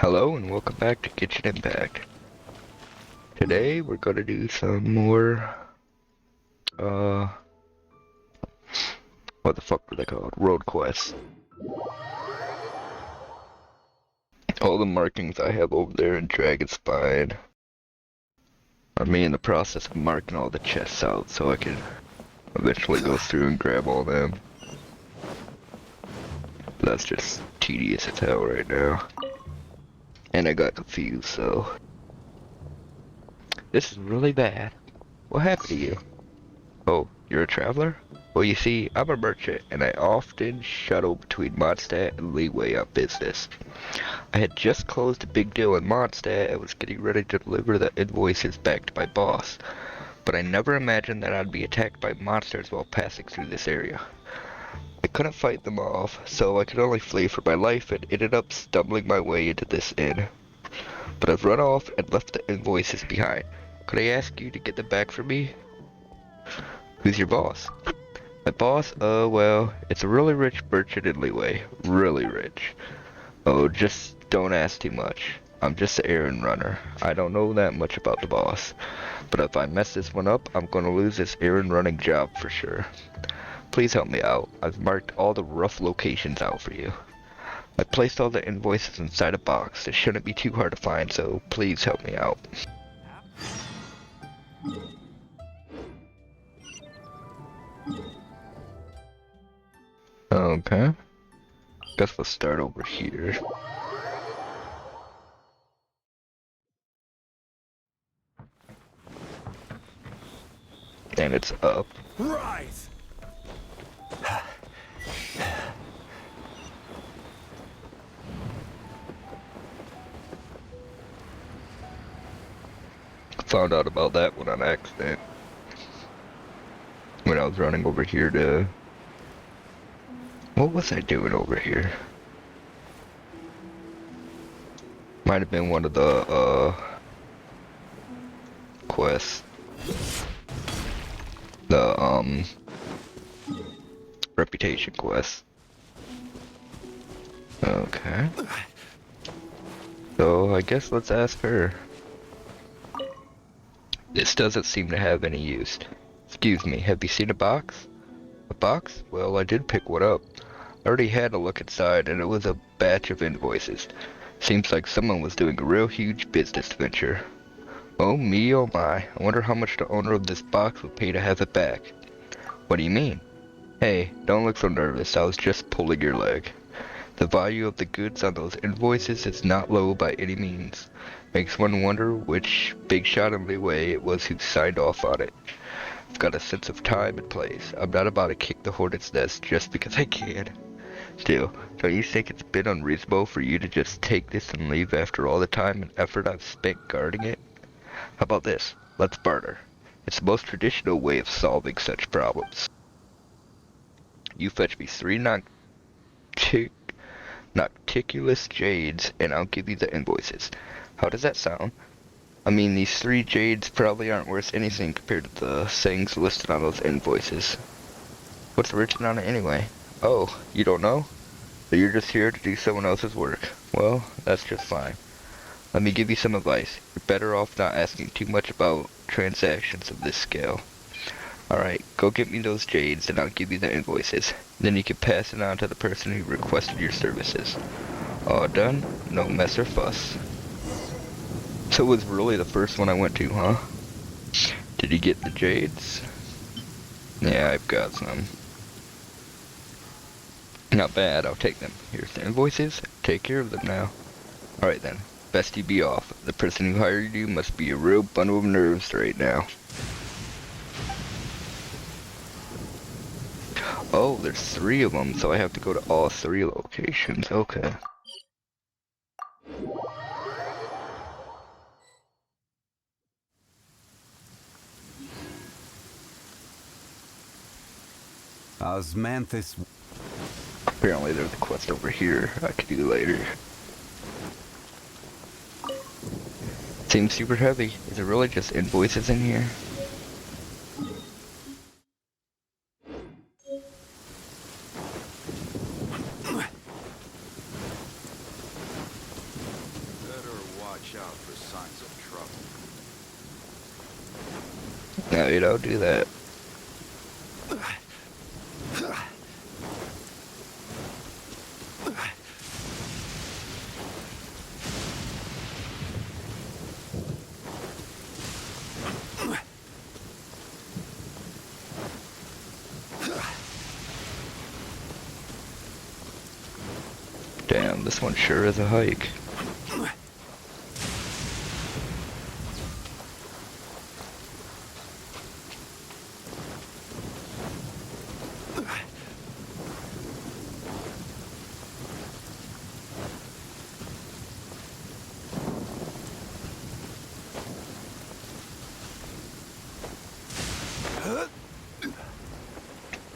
Hello and welcome back to Kitchen Impact. Today we're gonna do some more, what the fuck were they called? Road quests. All the markings I have over there in Dragon Spine are me in the process of marking all the chests out so I can eventually go through and grab all them. That's just tedious as hell right now. And I got confused, so this is really bad. What happened to you? Oh, you're a traveler? Well, you see, I'm a merchant, and I often shuttle between Mondstadt and Leeway on business. I had just closed a big deal in Mondstadt and was getting ready to deliver the invoices back to my boss. But I never imagined that I'd be attacked by monsters while passing through this area. I couldn't fight them off, so I could only flee for my life and ended up stumbling my way into this inn. But I've run off and left the invoices behind. Could I ask you to get them back for me? Who's your boss? My boss? Well, it's a really rich merchant in Leeway. Really rich. Oh, just don't ask too much. I'm just an errand runner. I don't know that much about the boss. But if I mess this one up, I'm gonna lose this errand running job for sure. Please help me out. I've marked all the rough locations out for you. I placed all the invoices inside a box. It shouldn't be too hard to find, so please help me out. Okay. Guess we'll start over here. And it's up. Right. Found out about that one on accident. When I was running over here to... What was I doing over here? Might have been one of the, quests. The, reputation quest. Okay. So, I guess let's ask her. This doesn't seem to have any use. Excuse me, have you seen a box? A box? Well, I did pick one up. I already had a look inside, and it was a batch of invoices. Seems like someone was doing a real huge business venture. Oh me, oh my. I wonder how much the owner of this box would pay to have it back. What do you mean? Hey, don't look so nervous. I was just pulling your leg. The value of the goods on those invoices is not low by any means. Makes one wonder which big shot in Leeway it was who signed off on it. I've got a sense of time and place. I'm not about to kick the hornet's nest just because I can. Still, don't you think it's been unreasonable for you to just take this and leave after all the time and effort I've spent guarding it? How about this? Let's barter. It's the most traditional way of solving such problems. You fetch me 3 nocticulous jades, and I'll give you the invoices. How does that sound? I mean, these 3 jades probably aren't worth anything compared to the things listed on those invoices. What's written on it anyway? Oh, you don't know? So you're just here to do someone else's work. Well, that's just fine. Let me give you some advice. You're better off not asking too much about transactions of this scale. Alright, go get me those jades and I'll give you the invoices. Then you can pass it on to the person who requested your services. All done? No mess or fuss. So it was really the first one I went to, huh? Did you get the jades? Yeah, I've got some. Not bad, I'll take them. Here's the invoices. Take care of them now. Alright then, best you be off. The person who hired you must be a real bundle of nerves right now. Oh, there's 3 of them, so I have to go to all 3 locations. Okay. Osmanthus. Apparently there's a quest over here I could do later. Seems super heavy. Is it really just invoices in here? No, you don't do that. Damn, this one sure is a hike.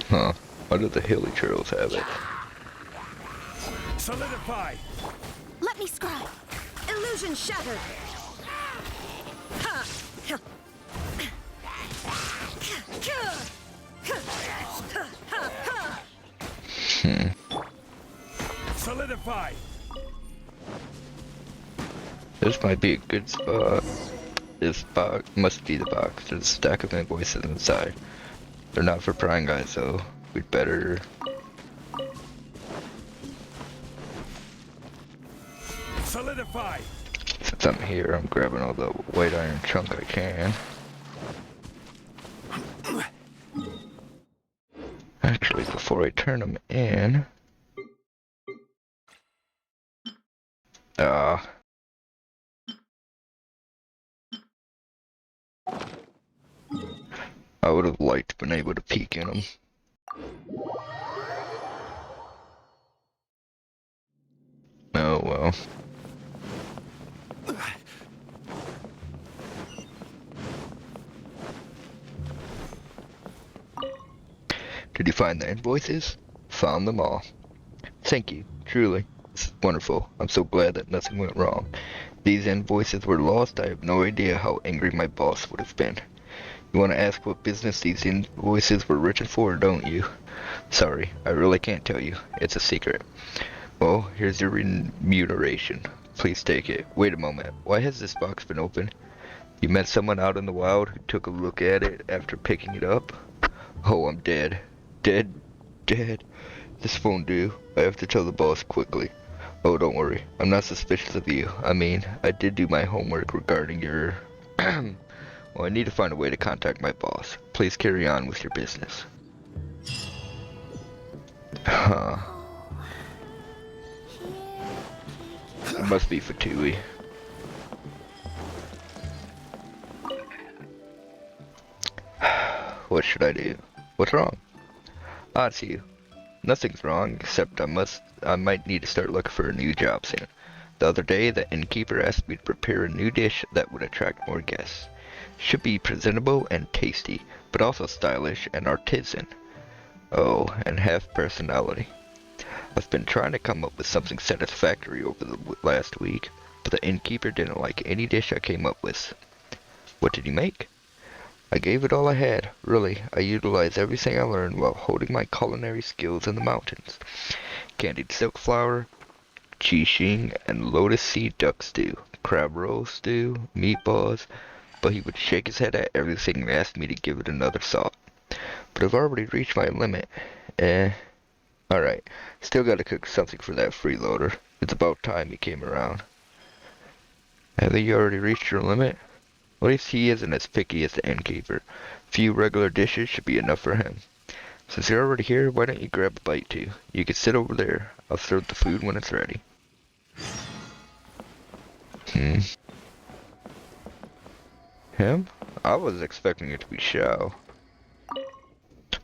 Huh. Why do the hilly trails have it? Solidify! Let me scry. Illusion shattered. Solidify! This might be a good spot. This box must be the box. There's a stack of invoices inside. They're not for prying guys, so we'd better. Solidify! Since I'm here, I'm grabbing all the white iron chunk I can. Actually, before I turn them in, I would have liked been able to peek in them. Oh well. Did you find the invoices? Found them all. Thank you, truly. This is wonderful. I'm so glad that nothing went wrong. If these invoices were lost, I have no idea how angry my boss would have been. You want to ask what business these invoices were written for, don't you? Sorry, I really can't tell you. It's a secret. Well, here's your remuneration. Please take it. Wait a moment. Why has this box been open? You met someone out in the wild who took a look at it after picking it up? Oh, I'm dead. Dead. Dead. This won't do. I have to tell the boss quickly. Oh, don't worry. I'm not suspicious of you. I mean, I did do my homework regarding your... Well, I need to find a way to contact my boss. Please carry on with your business. Huh. It must be Fatui. What should I do? What's wrong? Ah, it's you. Nothing's wrong, except I might need to start looking for a new job soon. The other day, the innkeeper asked me to prepare a new dish that would attract more guests. Should be presentable and tasty, but also stylish and artisan. Oh, and have personality. I've been trying to come up with something satisfactory over the last week, but the innkeeper didn't like any dish I came up with. What did he make? I gave it all I had, really. I utilized everything I learned while holding my culinary skills in the mountains. Candied silk flour, qixing, and lotus seed duck stew, crab roll stew, meatballs, but he would shake his head at everything and ask me to give it another thought. But I've already reached my limit. Alright, still gotta cook something for that freeloader. It's about time he came around. Have you already reached your limit? At least he isn't as picky as the innkeeper. A few regular dishes should be enough for him. Since you're already here, why don't you grab a bite too? You can sit over there. I'll serve the food when it's ready. Him? I was expecting it to be Shao.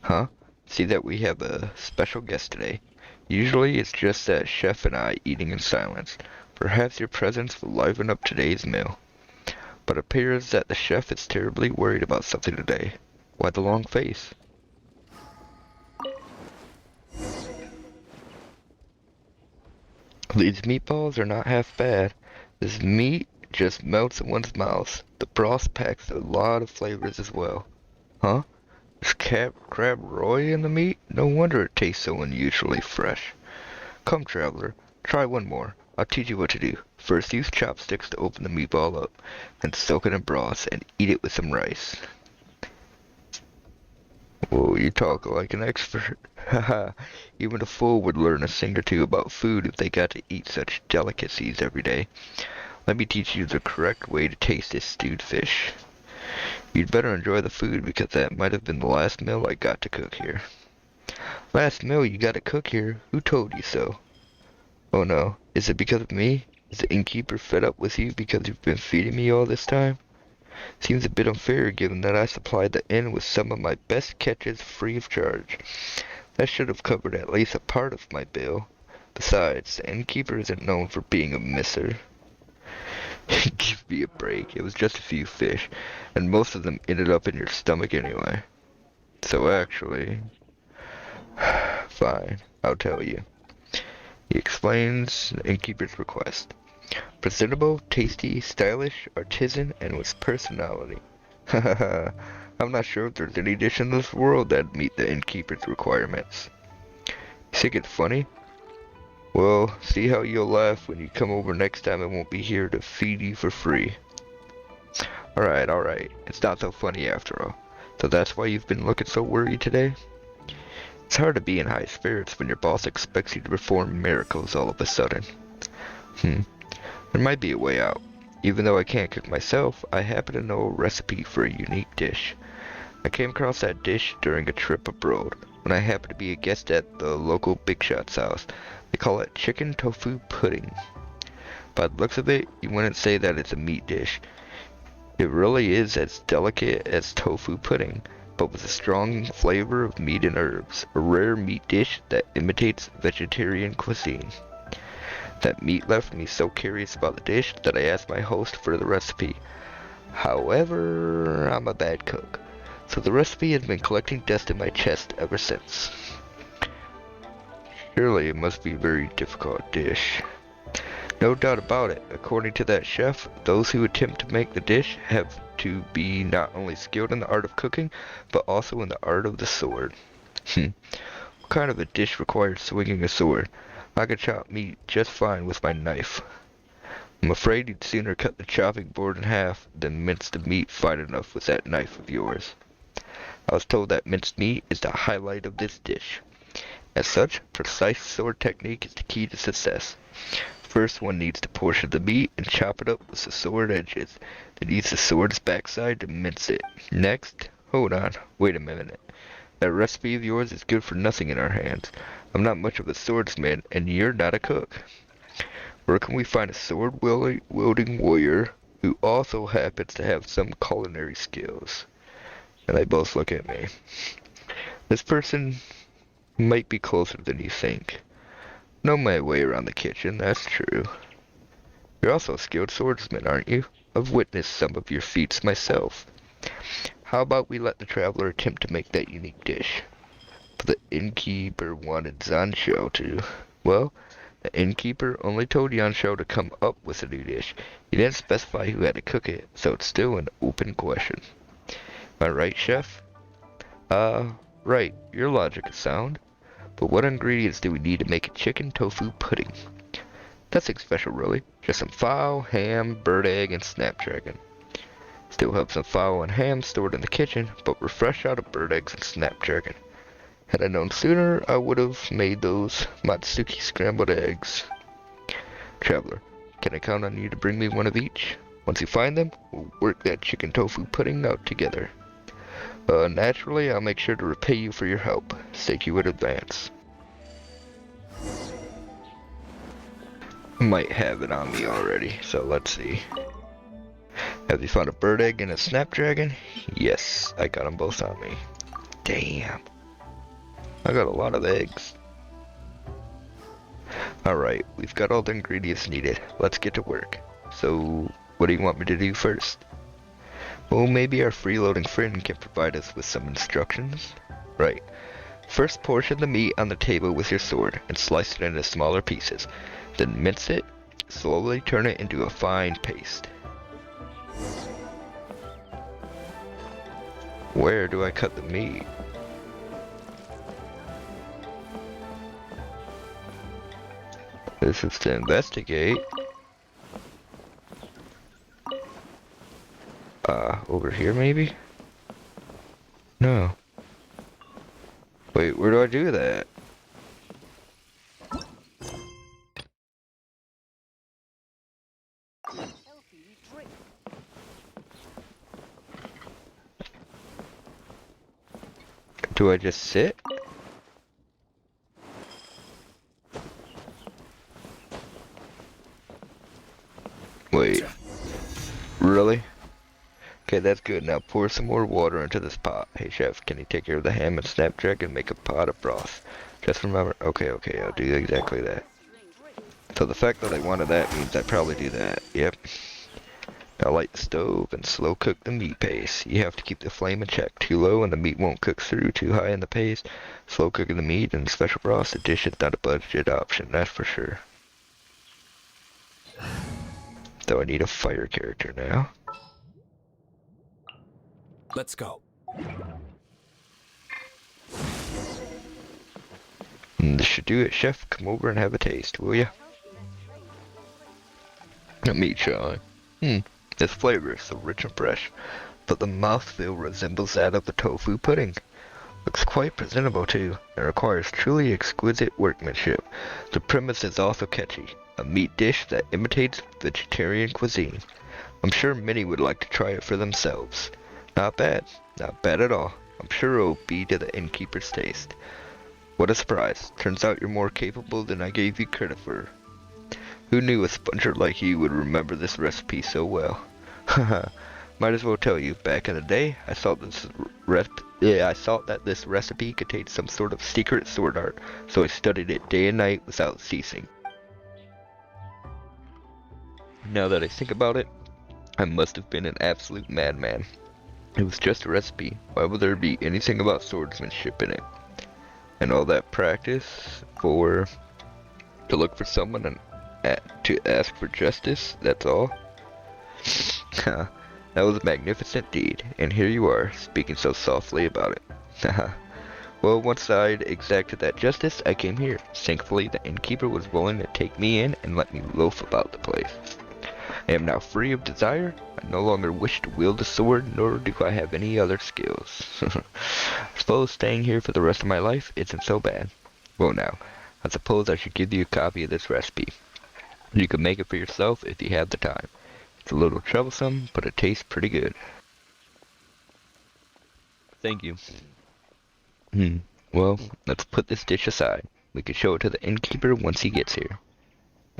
Huh? See that we have a special guest today. Usually it's just that chef and I eating in silence. Perhaps your presence will liven up today's meal. But it appears that the chef is terribly worried about something today. Why the long face? These meatballs are not half bad. This meat just melts in one's mouth. The broth packs a lot of flavors as well. Huh? Is crab roy in the meat? No wonder it tastes so unusually fresh. Come, traveler, try one more. I'll teach you what to do. First, use chopsticks to open the meatball up, then soak it in broth and eat it with some rice. Whoa, you talk like an expert. Haha, even a fool would learn a thing or two about food if they got to eat such delicacies every day. Let me teach you the correct way to taste this stewed fish. You'd better enjoy the food because that might have been the last meal I got to cook here. Last meal you got to cook here? Who told you so? Oh no, is it because of me? Is the innkeeper fed up with you because you've been feeding me all this time? Seems a bit unfair given that I supplied the inn with some of my best catches free of charge. That should have covered at least a part of my bill. Besides, the innkeeper isn't known for being a misser. Give me a break. It was just a few fish, and most of them ended up in your stomach anyway. So actually, fine, I'll tell you. He explains the innkeeper's request. Presentable, tasty, stylish, artisan, and with personality. Hahaha, I'm not sure if there's any dish in this world that'd meet the innkeeper's requirements. You think it's funny? Well, see how you'll laugh when you come over next time. I won't be here to feed you for free. Alright, it's not so funny after all. So that's why you've been looking so worried today? It's hard to be in high spirits when your boss expects you to perform miracles all of a sudden. There might be a way out. Even though I can't cook myself, I happen to know a recipe for a unique dish. I came across that dish during a trip abroad, when I happened to be a guest at the local big shot's house. They call it chicken tofu pudding. By the looks of it, you wouldn't say that it's a meat dish. It really is as delicate as tofu pudding, but with a strong flavor of meat and herbs. A rare meat dish that imitates vegetarian cuisine. That meat left me so curious about the dish that I asked my host for the recipe. However, I'm a bad cook, so the recipe has been collecting dust in my chest ever since. Surely it must be a very difficult dish. No doubt about it. According to that chef, those who attempt to make the dish have to be not only skilled in the art of cooking, but also in the art of the sword. What kind of a dish requires swinging a sword? I could chop meat just fine with my knife. I'm afraid you'd sooner cut the chopping board in half than mince the meat fine enough with that knife of yours. I was told that minced meat is the highlight of this dish. As such, precise sword technique is the key to success. First, one needs to portion the meat and chop it up with the sword edges, then use the sword's backside to mince it. Next, hold on, wait a minute. That recipe of yours is good for nothing in our hands. I'm not much of a swordsman, and you're not a cook. Where can we find a sword-wielding warrior who also happens to have some culinary skills? And they both look at me. This person might be closer than you think. Know my way around the kitchen, that's true. You're also a skilled swordsman, aren't you? I've witnessed some of your feats myself. How about we let the traveler attempt to make that unique dish? But the innkeeper wanted Zansho to. Well, the innkeeper only told Yansho to come up with a new dish. He didn't specify who had to cook it, so it's still an open question. Am I right, chef? Right. Your logic is sound. But what ingredients do we need to make a chicken tofu pudding? Nothing special, really. Just some fowl, ham, bird egg, and snapdragon. Still have some fowl and ham stored in the kitchen, but we're fresh out of bird eggs and snapdragon. Had I known sooner, I would have made those Matsuki scrambled eggs. Traveler, can I count on you to bring me one of each? Once you find them, we'll work that chicken tofu pudding out together. Naturally, I'll make sure to repay you for your help. Thank you in advance. I might have it on me already, so let's see. Have you found a bird egg and a snapdragon? Yes, I got them both on me. Damn. I got a lot of eggs. Alright, we've got all the ingredients needed. Let's get to work. So, what do you want me to do first? Well, maybe our freeloading friend can provide us with some instructions. Right. First, portion the meat on the table with your sword and slice it into smaller pieces. Then mince it. Slowly turn it into a fine paste. Where do I cut the meat? This is to investigate. Over here maybe? No. Wait, where do I do that? Do I just sit? Wait, really? Okay, that's good. Now pour some more water into this pot. Hey chef, can you take care of the ham and snapdragon and make a pot of broth? Just remember, okay, I'll do exactly that. So the fact that I wanted that means I probably do that, yep. Now light the stove and slow cook the meat paste. You have to keep the flame in check. Too low and the meat won't cook through. Too high in the paste. Slow cooking the meat and special broth. The dish is not a budget option, that's for sure. Though I need a fire character now. Let's go. This should do it, chef. Come over and have a taste, will ya? A meat chai. This flavor is so rich and fresh, but the mouthfeel resembles that of the tofu pudding. Looks quite presentable too, and requires truly exquisite workmanship. The premise is also catchy, a meat dish that imitates vegetarian cuisine. I'm sure many would like to try it for themselves. Not bad at all. I'm sure it'll be to the innkeeper's taste. What a surprise, turns out you're more capable than I gave you credit for. Who knew a sponger like you would remember this recipe so well? Haha, might as well tell you, back in the day, I thought that this recipe contained some sort of secret sword art, so I studied it day and night without ceasing. Now that I think about it, I must have been an absolute madman. It was just a recipe. Why would there be anything about swordsmanship in it? And all that practice to look for someone and to ask for justice, that's all? That was a magnificent deed, and here you are, speaking so softly about it. Well, once I'd exacted that justice, I came here. Thankfully, the innkeeper was willing to take me in and let me loaf about the place. I am now free of desire. I no longer wish to wield a sword, nor do I have any other skills. I suppose staying here for the rest of my life isn't so bad. Well now, I suppose I should give you a copy of this recipe. You can make it for yourself if you have the time. It's a little troublesome, but it tastes pretty good. Thank you. Well, let's put this dish aside. We can show it to the innkeeper once he gets here.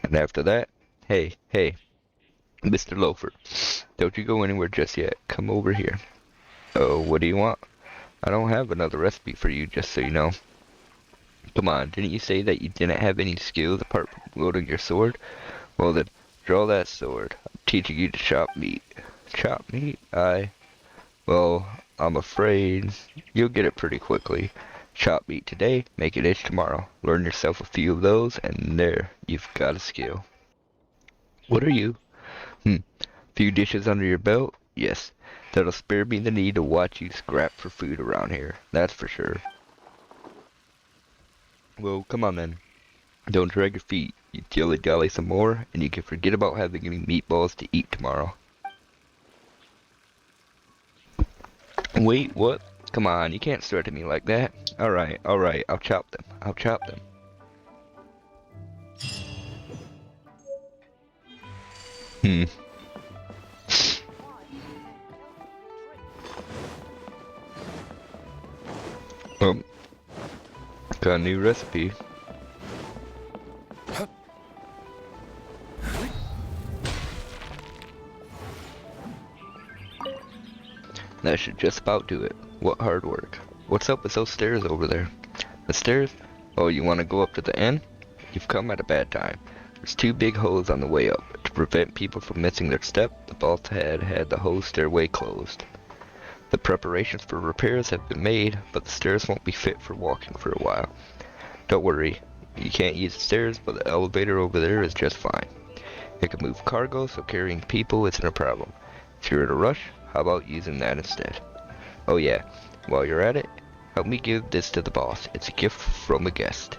And after that, hey, Mr. Loafer, don't you go anywhere just yet. Come over here. Oh, what do you want? I don't have another recipe for you, just so you know. Come on, didn't you say that you didn't have any skills apart from wielding your sword? Well then, draw that sword. I'm teaching you to chop meat. Chop meat? Well, I'm afraid you'll get it pretty quickly. Chop meat today, make a dish tomorrow. Learn yourself a few of those, and there, you've got a skill. What are you? Few dishes under your belt? Yes, that'll spare me the need to watch you scrap for food around here, that's for sure. Well, come on then. Don't drag your feet. You dilly-dally some more, and you can forget about having any meatballs to eat tomorrow. Wait, what? Come on, you can't threaten me like that. Alright, I'll chop them. Got a new recipe. That should just about do it. What hard work. What's up with those stairs over there? The stairs? Oh, you want to go up to the end? You've come at a bad time. There's two big holes on the way up. To prevent people from missing their step, the boss had the whole stairway closed. The preparations for repairs have been made, but the stairs won't be fit for walking for a while. Don't worry, you can't use the stairs, but the elevator over there is just fine. It can move cargo, so carrying people isn't a problem. If you're in a rush, how about using that instead? Oh yeah, while you're at it, help me give this to the boss. It's a gift from a guest.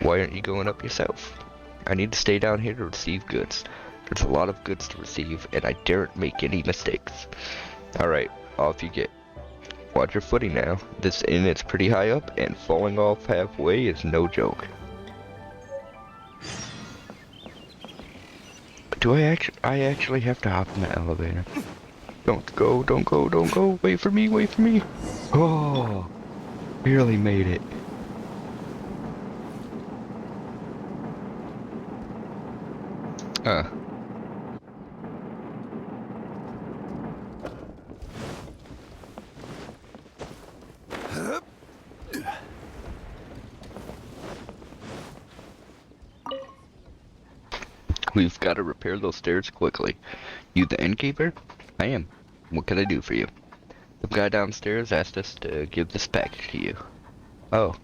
Why aren't you going up yourself? I need to stay down here to receive goods. There's a lot of goods to receive, and I daren't make any mistakes. Alright, off you get. Watch your footing now. This inn is pretty high up, and falling off halfway is no joke. I actually have to hop in the elevator. Don't go, don't go, don't go. Wait for me, wait for me. Oh, barely made it. We've got to repair those stairs quickly. You the innkeeper? I am. What can I do for you? The guy downstairs asked us to give this package to you. Oh,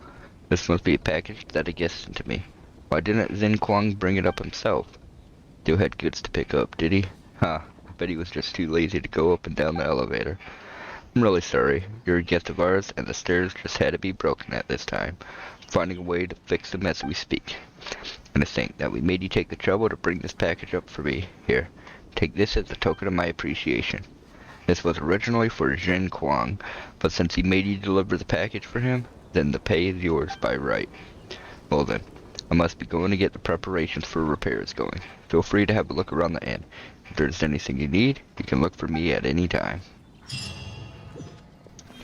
this must be a package that he guessed to me. Why didn't Zin Kwang bring it up himself? Still had goods to pick up, did he? Huh, I bet he was just too lazy to go up and down the elevator. I'm really sorry. You're a guest of ours, and the stairs just had to be broken at this time. Finding a way to fix them as we speak. And to think that we made you take the trouble to bring this package up for me. Here, take this as a token of my appreciation. This was originally for Jin Kwang, but since he made you deliver the package for him, then the pay is yours by right. Well then, I must be going to get the preparations for repairs going. Feel free to have a look around the inn. If there's anything you need, you can look for me at any time.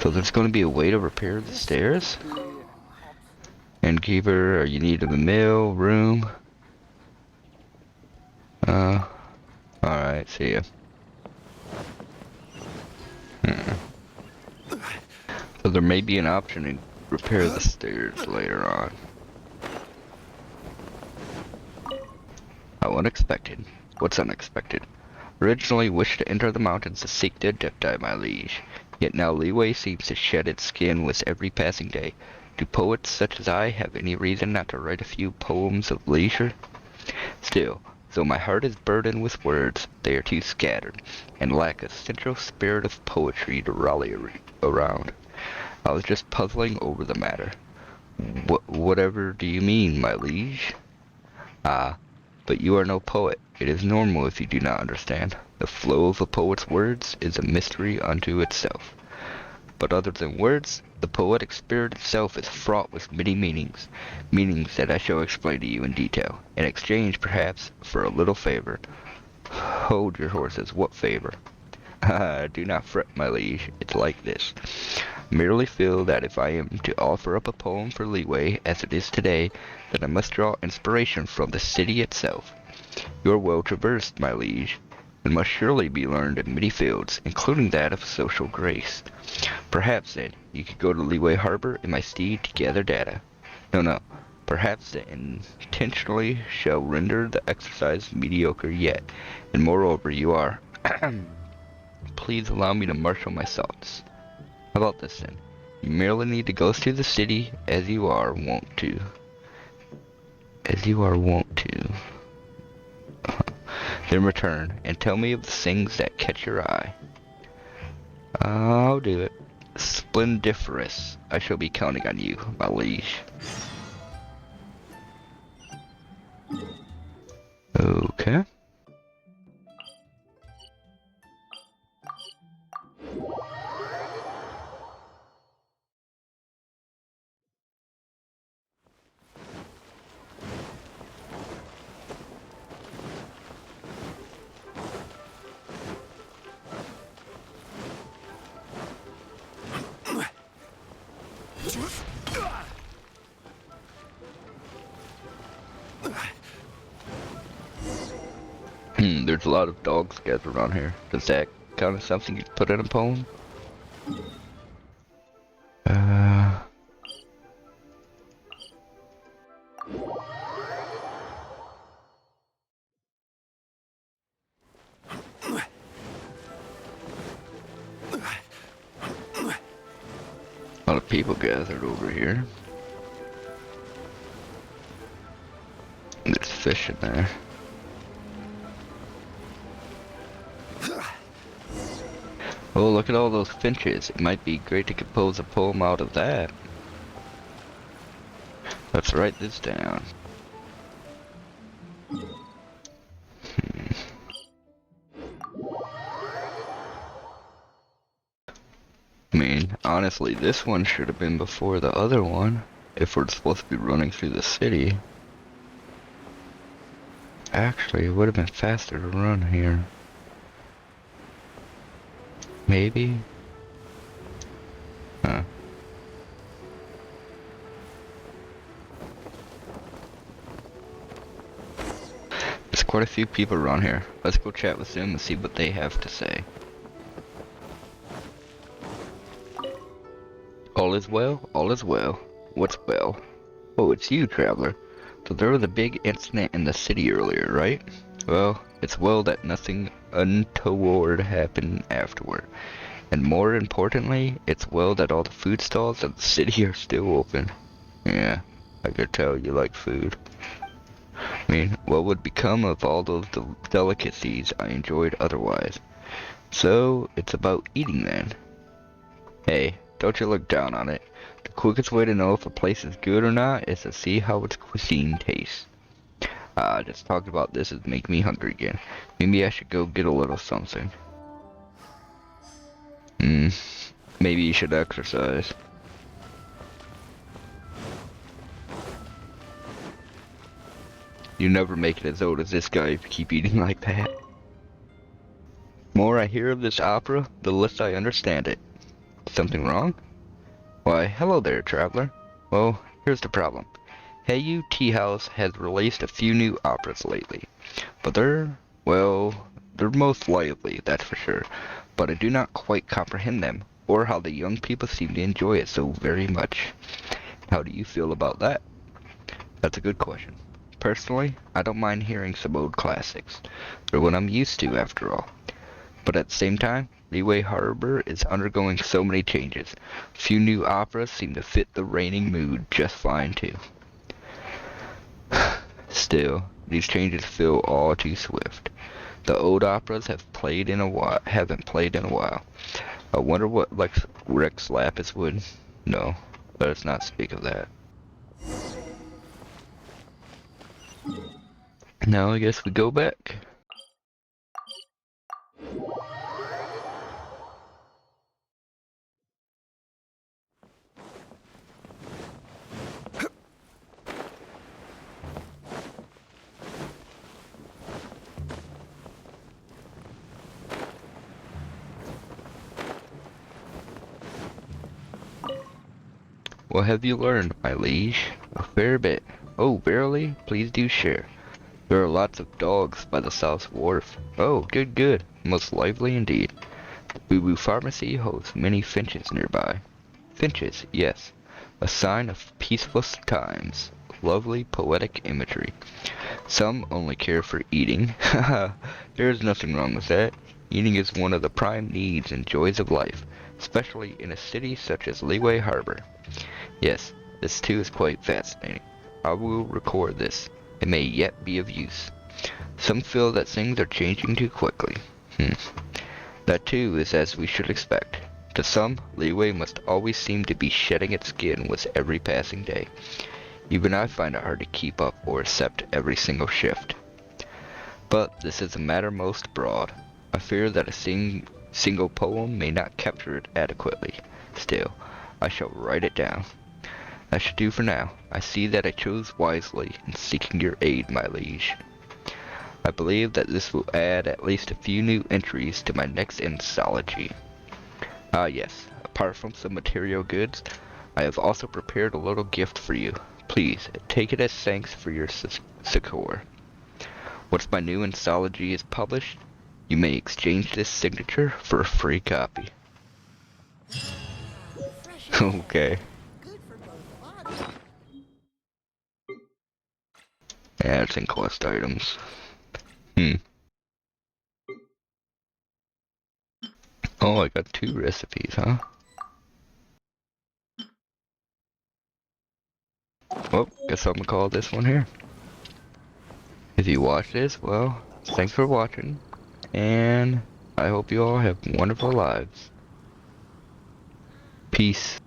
So there's going to be a way to repair the stairs? Innkeeper, are you need of a meal, room? Alright, see ya. So there may be an option to repair the stairs later on. How unexpected. What's unexpected? Originally wished to enter the mountains to seek the Adepti, my liege. Yet now leeway seems to shed its skin with every passing day. Do poets such as I have any reason not to write a few poems of leisure? Still, though my heart is burdened with words, they are too scattered, and lack a central spirit of poetry to rally around. I was just puzzling over the matter. Whatever do you mean, my liege? Ah, but you are no poet. It is normal if you do not understand. The flow of a poet's words is a mystery unto itself. But other than words, the poetic spirit itself is fraught with many meanings, meanings that I shall explain to you in detail, in exchange, perhaps, for a little favor. Hold your horses, what favor? Do not fret, my liege, it's like this. Merely feel that if I am to offer up a poem for leeway, as it is today, then I must draw inspiration from the city itself. You are well traversed, my liege, and must surely be learned in many fields, including that of social grace. Perhaps, then, you could go to Leeway Harbor in my steed to gather data. No. Perhaps the intentionally shall render the exercise mediocre yet, and moreover you are. Please allow me to marshal my thoughts. How about this then? You merely need to go through the city as you are wont to. Then return, and tell me of the things that catch your eye. I'll do it. Splendiferous. I shall be counting on you, my liege. Okay. There's a lot of dogs gathered around here. Does that count as something you put in a poem? A lot of people gathered over here. There's fish in there. Oh, look at all those finches. It might be great to compose a poem out of that. Let's write this down. I mean, honestly, this one should have been before the other one, if we're supposed to be running through the city. Actually, it would have been faster to run here. Maybe? Huh. There's quite a few people around here. Let's go chat with them and see what they have to say. All is well, all is well. What's well? Oh, it's you, traveler. So there was a big incident in the city earlier, right? Well, it's well that nothing untoward happened afterward. And more importantly, it's well that all the food stalls of the city are still open. Yeah, I could tell you like food. I mean, what would become of all those delicacies I enjoyed otherwise? So, it's about eating then. Hey, don't you look down on it. The quickest way to know if a place is good or not is to see how its cuisine tastes. Just talking about this is making me hungry again. Maybe I should go get a little something. Maybe you should exercise. You never make it as old as this guy if you keep eating like that. The more I hear of this opera, the less I understand it. Something wrong? Why, hello there, traveler. Well, here's the problem. Heiyu Tea House has released a few new operas lately. But they're most lively, that's for sure. But I do not quite comprehend them, or how the young people seem to enjoy it so very much. How do you feel about that? That's a good question. Personally, I don't mind hearing some old classics. They're what I'm used to, after all. But at the same time, Liyue Harbor is undergoing so many changes. A few new operas seem to fit the reigning mood just fine, too. Still, these changes feel all too swift. The old operas haven't played in a while. I wonder what Rex Lapis would... No, let us not speak of that. Now I guess we go back. What have you learned, my liege? A fair bit. Oh, verily? Please do share. There are lots of dogs by the South Wharf. Oh, good, good. Most lively indeed. The Boo Boo Pharmacy hosts many finches nearby. Finches, yes. A sign of peaceful times. Lovely poetic imagery. Some only care for eating. Haha, there is nothing wrong with that. Eating is one of the prime needs and joys of life, especially in a city such as Liyue Harbor. Yes, this too is quite fascinating. I will record this. It may yet be of use. Some feel that things are changing too quickly. That too is as we should expect. To some, Liyue must always seem to be shedding its skin with every passing day. Even I find it hard to keep up or accept every single shift. But this is a matter most broad. I fear that a single poem may not capture it adequately. Still, I shall write it down. That should do for now. I see that I chose wisely in seeking your aid, my liege. I believe that this will add at least a few new entries to my next anthology. Ah yes, apart from some material goods, I have also prepared a little gift for you. Please, take it as thanks for your succor. Once my new anthology is published, you may exchange this signature for a free copy. Okay. Yeah, it's in quest items. Oh, I got 2 recipes, huh? Well, guess I'm gonna call this one here. If you watch this, well, thanks for watching, and I hope you all have wonderful lives. Peace.